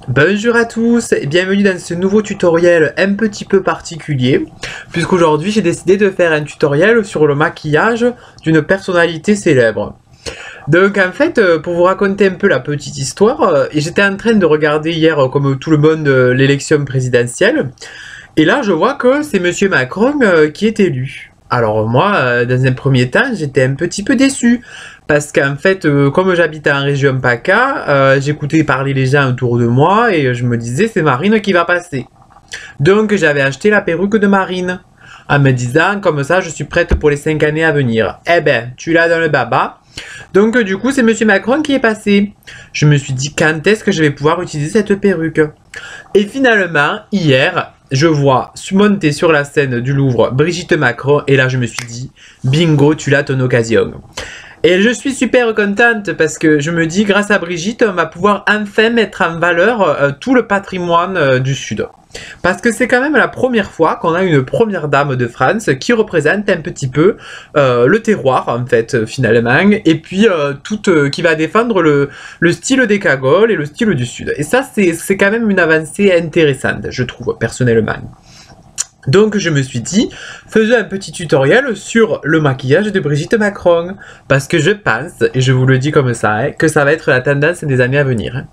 Bonjour à tous et bienvenue dans ce nouveau tutoriel un petit peu particulier puisqu'aujourd'hui j'ai décidé de faire un tutoriel sur le maquillage d'une personnalité célèbre. Donc en fait, pour vous raconter un peu la petite histoire, j'étais en train de regarder hier comme tout le monde l'élection présidentielle et là je vois que c'est Monsieur Macron qui est élu. Alors moi, dans un premier temps, j'étais un petit peu déçu parce qu'en fait, comme j'habite en région PACA, j'écoutais parler les gens autour de moi et je me disais c'est Marine qui va passer. Donc j'avais acheté la perruque de Marine en me disant comme ça je suis prête pour les 5 années à venir. Eh ben, tu l'as dans le baba. Donc du coup c'est Monsieur Macron qui est passé. Je me suis dit quand est-ce que je vais pouvoir utiliser cette perruque? Et finalement, hier, je vois monter sur la scène du Louvre Brigitte Macron et là je me suis dit bingo, tu l'as ton occasion. Et je suis super contente parce que je me dis grâce à Brigitte on va pouvoir enfin mettre en valeur tout le patrimoine du Sud. Parce que c'est quand même la première fois qu'on a une première dame de France qui représente un petit peu le terroir en fait finalement et puis qui va défendre le style des cagoles et le style du Sud. Et ça c'est quand même une avancée intéressante je trouve personnellement. Donc je me suis dit, faisons un petit tutoriel sur le maquillage de Brigitte Macron. Parce que je pense, et je vous le dis comme ça, hein, que ça va être la tendance des années à venir. Hein.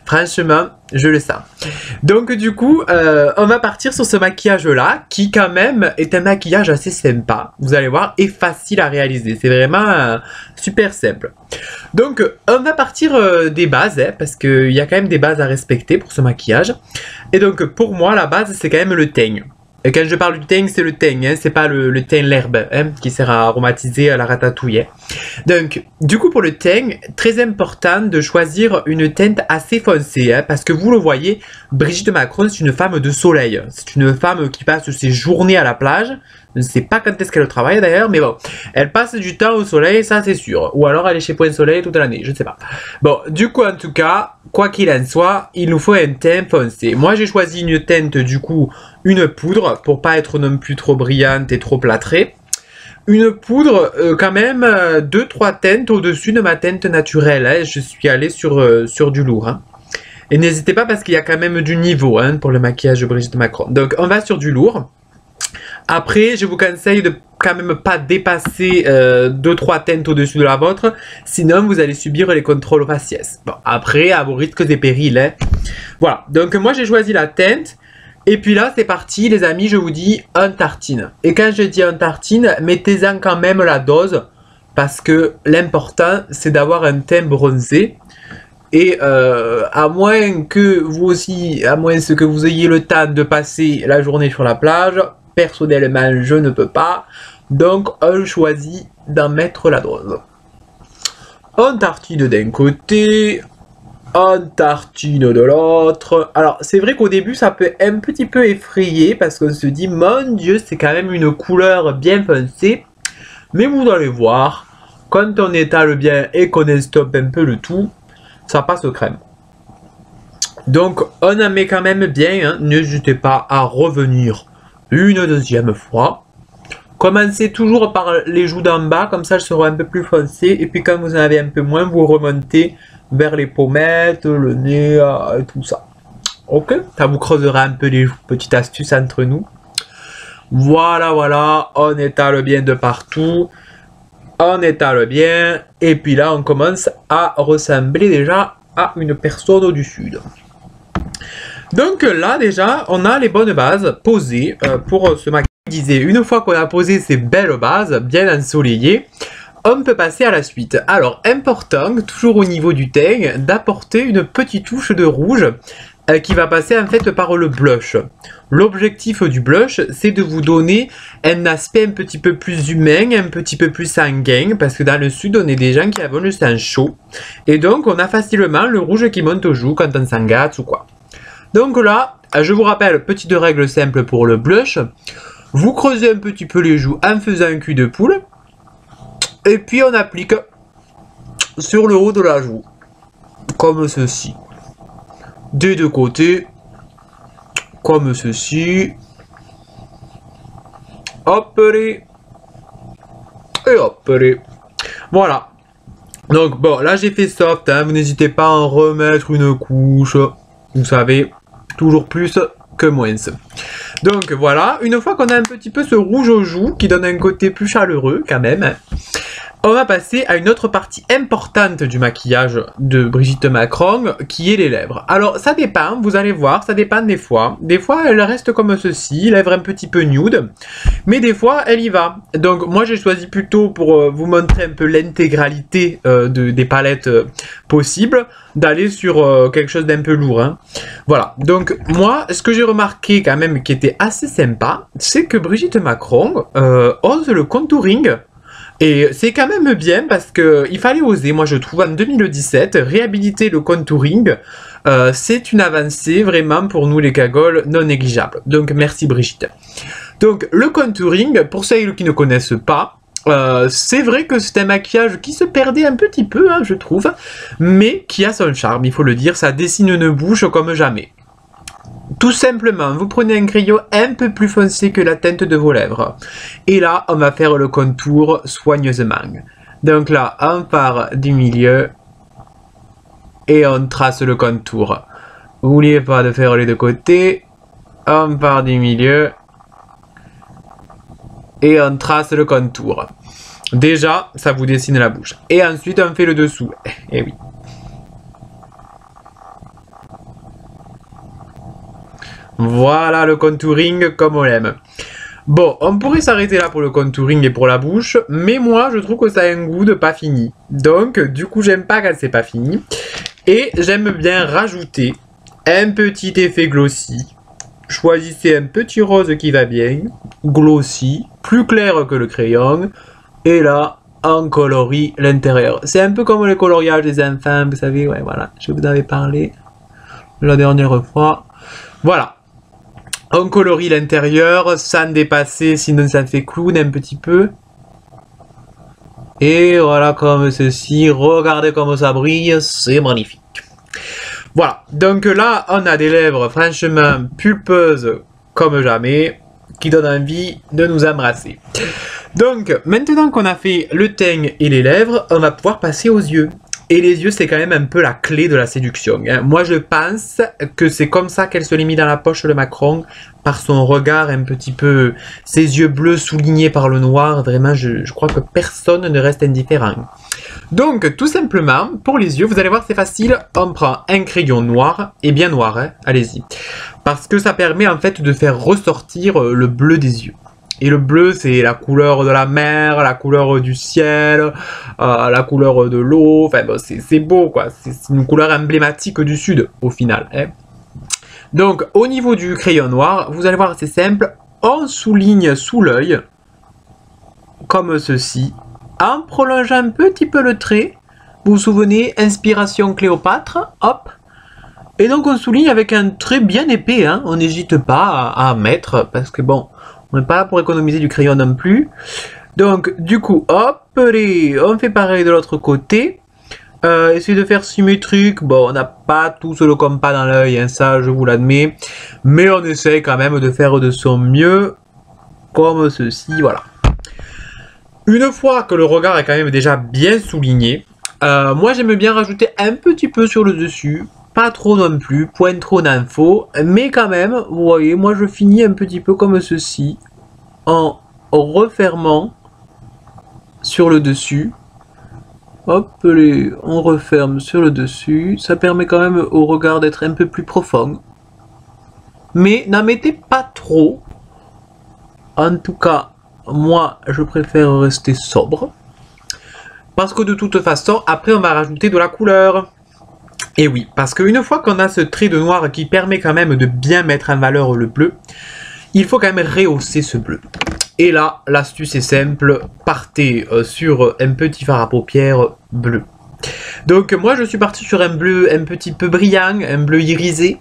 Franchement, je le sens. Donc du coup, on va partir sur ce maquillage-là, qui quand même est un maquillage assez sympa. Vous allez voir, et facile à réaliser. C'est vraiment super simple. Donc on va partir des bases, hein, parce qu'il y a quand même des bases à respecter pour ce maquillage. Et donc pour moi, la base, c'est quand même le teint. Et quand je parle du teint, c'est le teint, hein, c'est pas le teint l'herbe hein, qui sert à aromatiser la ratatouille. Hein. Donc, du coup, pour le teint, très important de choisir une teinte assez foncée, hein, parce que vous le voyez, Brigitte Macron, c'est une femme de soleil. C'est une femme qui passe ses journées à la plage. Je ne sais pas quand est-ce qu'elle travaille d'ailleurs, mais bon, elle passe du temps au soleil, ça c'est sûr. Ou alors elle est chez Point Soleil toute l'année, je ne sais pas. Bon, du coup, en tout cas, quoi qu'il en soit, il nous faut un teint foncé. Moi, j'ai choisi une teinte, du coup, une poudre, pour pas être non plus trop brillante et trop plâtrée. Une poudre, quand même, 2-3 teintes au-dessus de ma teinte naturelle. Hein. Je suis allé sur du lourd. Hein. Et n'hésitez pas parce qu'il y a quand même du niveau hein, pour le maquillage de Brigitte Macron. Donc, on va sur du lourd. Après, je vous conseille de quand même pas dépasser 2-3 teintes au-dessus de la vôtre, sinon vous allez subir les contrôles faciès. Bon, après, à vos risques et périls. Hein. Voilà, donc moi j'ai choisi la teinte, et puis là c'est parti les amis, je vous dis un tartine. Et quand je dis un tartine, mettez-en quand même la dose, parce que l'important c'est d'avoir un teint bronzé. Et à moins que vous aussi, à moins que vous ayez le temps de passer la journée sur la plage, personnellement, je ne peux pas. Donc, on choisit d'en mettre la dose. On tartine d'un côté, on tartine de l'autre. Alors, c'est vrai qu'au début, ça peut un petit peu effrayer parce qu'on se dit, mon Dieu, c'est quand même une couleur bien foncée. Mais vous allez voir, quand on étale bien et qu'on estoppe un peu le tout, ça passe au crème. Donc, on en met quand même bien. Hein. N'hésitez pas à revenir une deuxième fois. Commencez toujours par les joues d'en bas, comme ça elles seront un peu plus foncées. Et puis quand vous en avez un peu moins, vous remontez vers les pommettes, le nez et tout ça. Ok, ça vous creusera un peu les joues. Petite astuce entre nous. Voilà, voilà, on étale bien de partout. On étale bien. Et puis là, on commence à ressembler déjà à une personne du Sud. Donc là déjà on a les bonnes bases posées pour ce maquillage. Une fois qu'on a posé ces belles bases bien ensoleillées, on peut passer à la suite. Alors important, toujours au niveau du teint, d'apporter une petite touche de rouge qui va passer en fait par le blush. L'objectif du blush c'est de vous donner un aspect un petit peu plus humain, un petit peu plus sanguin, parce que dans le Sud on est des gens qui ont le sang chaud. Et donc on a facilement le rouge qui monte aux joues quand on s'engâte ou quoi. Donc là, je vous rappelle, petite règle simple pour le blush. Vous creusez un petit peu les joues en faisant un cul de poule. Et puis on applique sur le haut de la joue. Comme ceci. Des deux côtés. Comme ceci. Hop les. Et hop les. Voilà. Donc bon, là j'ai fait soft. Hein, vous n'hésitez pas à en remettre une couche. Vous savez, toujours plus que moins. Donc voilà, une fois qu'on a un petit peu ce rouge aux joues qui donne un côté plus chaleureux quand même, on va passer à une autre partie importante du maquillage de Brigitte Macron, qui est les lèvres. Alors, ça dépend, vous allez voir, ça dépend des fois. Des fois, elle reste comme ceci, lèvres un petit peu nude, mais des fois, elle y va. Donc, moi, j'ai choisi plutôt, pour vous montrer un peu l'intégralité des palettes possibles, d'aller sur quelque chose d'un peu lourd. Hein. Voilà, donc moi, ce que j'ai remarqué quand même qui était assez sympa, c'est que Brigitte Macron ose le contouring. Et c'est quand même bien parce que il fallait oser, moi je trouve, en 2017, réhabiliter le contouring, c'est une avancée vraiment pour nous les cagoles non négligeable. Donc merci Brigitte. Donc le contouring, pour ceux qui ne connaissent pas, c'est vrai que c'est un maquillage qui se perdait un petit peu, hein, je trouve, mais qui a son charme, il faut le dire, ça dessine une bouche comme jamais. Tout simplement, vous prenez un crayon un peu plus foncé que la teinte de vos lèvres. Et là, on va faire le contour soigneusement. Donc là, on part du milieu et on trace le contour. N'oubliez pas de faire les deux côtés. On part du milieu et on trace le contour. Déjà, ça vous dessine la bouche. Et ensuite, on fait le dessous. Eh oui. Voilà le contouring comme on l'aime. Bon, on pourrait s'arrêter là pour le contouring et pour la bouche, mais moi je trouve que ça a un goût de pas fini. Donc du coup j'aime pas quand c'est pas fini. Et j'aime bien rajouter un petit effet glossy. Choisissez un petit rose qui va bien, glossy, plus clair que le crayon. Et là, on colorie l'intérieur. C'est un peu comme le coloriage des enfants, vous savez, ouais voilà, je vous avais parlé la dernière fois. Voilà. On colorie l'intérieur sans dépasser, sinon ça fait clown un petit peu. Et voilà comme ceci, regardez comme ça brille, c'est magnifique. Voilà, donc là on a des lèvres franchement pulpeuses comme jamais, qui donnent envie de nous embrasser. Donc maintenant qu'on a fait le teint et les lèvres, on va pouvoir passer aux yeux. Et les yeux, c'est quand même un peu la clé de la séduction. Hein. Moi, je pense que c'est comme ça qu'elle se l'est mis dans la poche de Macron, par son regard un petit peu, ses yeux bleus soulignés par le noir. Vraiment, je crois que personne ne reste indifférent. Donc, tout simplement, pour les yeux, vous allez voir, c'est facile. On prend un crayon noir, et bien noir, hein, allez-y. Parce que ça permet en fait de faire ressortir le bleu des yeux. Et le bleu, c'est la couleur de la mer, la couleur du ciel, la couleur de l'eau. Enfin, bon, c'est beau, quoi. C'est une couleur emblématique du sud, au final. Hein. Donc, au niveau du crayon noir, vous allez voir, c'est simple. On souligne sous l'œil, comme ceci, en prolongeant un petit peu le trait. Vous vous souvenez, inspiration Cléopâtre, hop. Et donc, on souligne avec un trait bien épais. Hein. On n'hésite pas à mettre, parce que bon... On n'est pas là pour économiser du crayon non plus. Donc, du coup, hop, on fait pareil de l'autre côté. Essayez de faire symétrique. Bon, on n'a pas tous le compas dans l'œil, hein, ça, je vous l'admets. Mais on essaye quand même de faire de son mieux. Comme ceci, voilà. Une fois que le regard est quand même déjà bien souligné, moi, j'aime bien rajouter un petit peu sur le dessus. Pas trop non plus, point trop d'infos, mais quand même, vous voyez, moi je finis un petit peu comme ceci, en refermant sur le dessus. Hop, on referme sur le dessus, ça permet quand même au regard d'être un peu plus profond. Mais n'en mettez pas trop, en tout cas, moi je préfère rester sobre, parce que de toute façon, après on va rajouter de la couleur. Et oui, parce qu'une fois qu'on a ce trait de noir qui permet quand même de bien mettre en valeur le bleu, il faut quand même rehausser ce bleu. Et là, l'astuce est simple, partez sur un petit fard à paupières bleu. Donc moi je suis parti sur un bleu un petit peu brillant, un bleu irisé,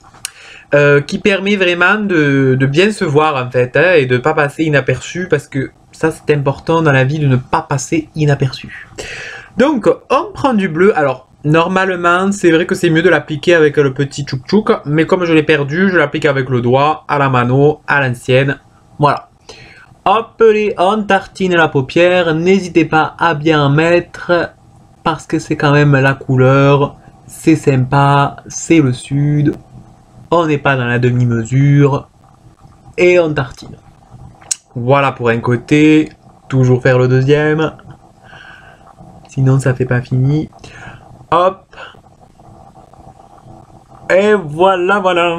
qui permet vraiment de bien se voir en fait, hein, et de ne pas passer inaperçu, parce que ça c'est important dans la vie de ne pas passer inaperçu. Donc on prend du bleu, alors... Normalement, c'est vrai que c'est mieux de l'appliquer avec le petit tchouk-tchouk, mais comme je l'ai perdu, je l'applique avec le doigt, à la mano, à l'ancienne. Voilà. Hop, on tartine la paupière, n'hésitez pas à bien en mettre, parce que c'est quand même la couleur, c'est sympa, c'est le sud. On n'est pas dans la demi-mesure. Et on tartine. Voilà pour un côté. Toujours faire le deuxième. Sinon ça fait pas fini. Hop. Et voilà, voilà.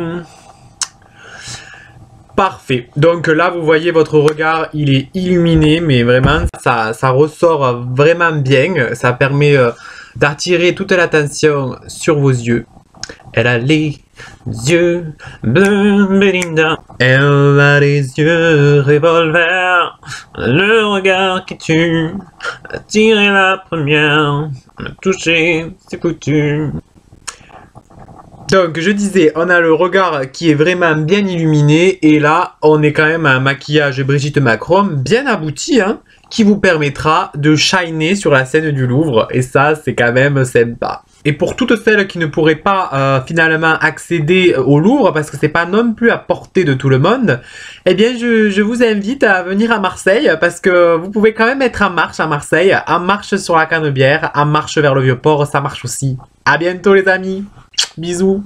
Parfait. Donc là, vous voyez, votre regard, il est illuminé, mais vraiment, ça ressort vraiment bien. Ça permet d'attirer toute l'attention sur vos yeux. Elle a les yeux bleus, Belinda. Elle a les yeux revolver. Le regard qui tue. Tirer la première. Me toucher, c'est foutu. Donc je disais, on a le regard qui est vraiment bien illuminé et là on est quand même à un maquillage Brigitte Macron bien abouti hein, qui vous permettra de shiner sur la scène du Louvre et ça c'est quand même sympa. Et pour toutes celles qui ne pourraient pas finalement accéder au Louvre parce que c'est pas non plus à portée de tout le monde, eh bien je vous invite à venir à Marseille parce que vous pouvez quand même être en marche à Marseille, en marche sur la Canebière, en marche vers le Vieux-Port, ça marche aussi. À bientôt les amis. Bisous.